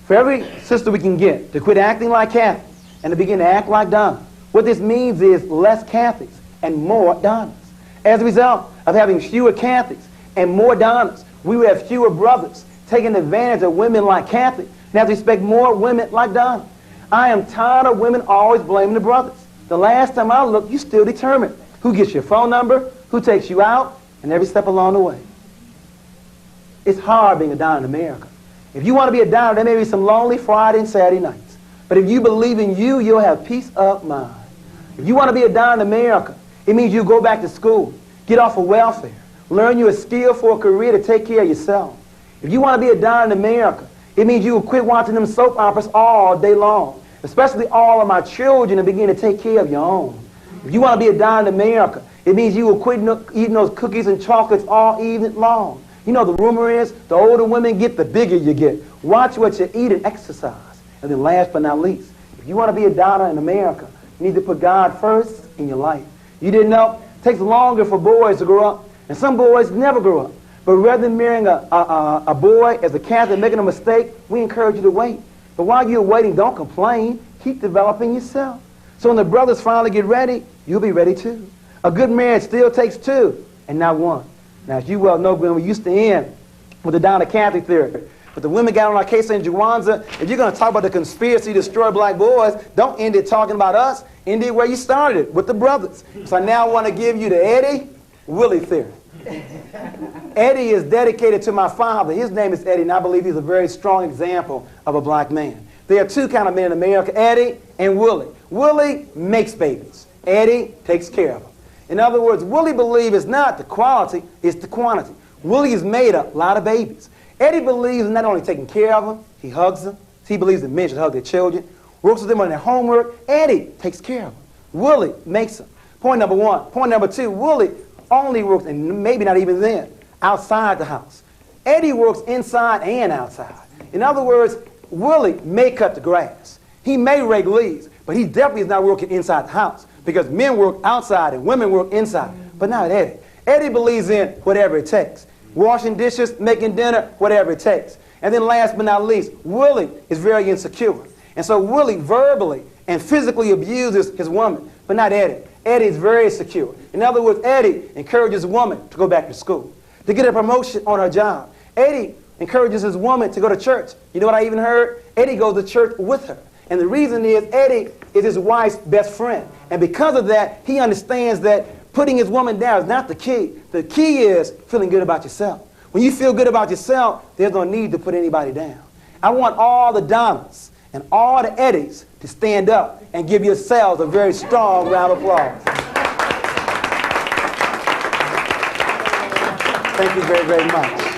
For every sister we can get to quit acting like Catholics and to begin to act like Donna, what this means is less Catholics and more Donnas. As a result of having fewer Catholics and more Donnas, we will have fewer brothers taking advantage of women like Kathy and have to expect more women like Donna. I am tired of women always blaming the brothers. The last time I looked, you still determined who gets your phone number, who takes you out, and every step along the way. It's hard being a Donna in America. If you want to be a Donna, there may be some lonely Friday and Saturday nights. But if you believe in you, you'll have peace of mind. If you want to be a Donna in America, it means you go back to school, get off of welfare, learn you a skill for a career to take care of yourself. If you want to be a Donna in America, it means you will quit watching them soap operas all day long, especially all of my children, and begin to take care of your own. If you want to be a Donna in America, it means you will quit eating those cookies and chocolates all evening long. You know, the rumor is the older women get, the bigger you get. Watch what you eat and exercise. And then last but not least, if you want to be a Donna in America, you need to put God first in your life. You didn't know? It takes longer for boys to grow up. And some boys never grow up. But rather than marrying a boy as a Catholic making a mistake, we encourage you to wait. But while you're waiting, don't complain. Keep developing yourself. So when the brothers finally get ready, you'll be ready too. A good marriage still takes two and not one. Now, as you well know, Glenn, we used to end with the Donna Catholic theory. But the women got on our case in Jawanza. If you're going to talk about the conspiracy to destroy black boys, don't end it talking about us. End it where you started it, with the brothers. So I now want to give you the Eddie Willie theory. Eddie is dedicated to my father. His name is Eddie, and I believe he's a very strong example of a black man. There are two kind of men in America, Eddie and Willie. Willie makes babies. Eddie takes care of them. In other words, Willie believes it's not the quality, it's the quantity. Willie has made a lot of babies. Eddie believes in not only taking care of them, he hugs them. He believes that men should hug their children, works with them on their homework. Eddie takes care of them. Willie makes them. Point number one. Point number two, Willie only works, and maybe not even then, outside the house. Eddie works inside and outside. In other words, Willie may cut the grass. He may rake leaves, but he definitely is not working inside the house because men work outside and women work inside. But not Eddie. Eddie believes in whatever it takes. Washing dishes, making dinner, whatever it takes. And then last but not least, Willie is very insecure. And so Willie verbally and physically abuses his woman, but not Eddie. Eddie is very secure. In other words, Eddie encourages a woman to go back to school, to get a promotion on her job. Eddie encourages his woman to go to church. You know what I even heard? Eddie goes to church with her. And the reason is Eddie is his wife's best friend. And because of that, he understands that putting his woman down is not the key. The key is feeling good about yourself. When you feel good about yourself, there's no need to put anybody down. I want all the Donnas and all the Eddies to stand up and give yourselves a very strong round of applause. Thank you very, very much.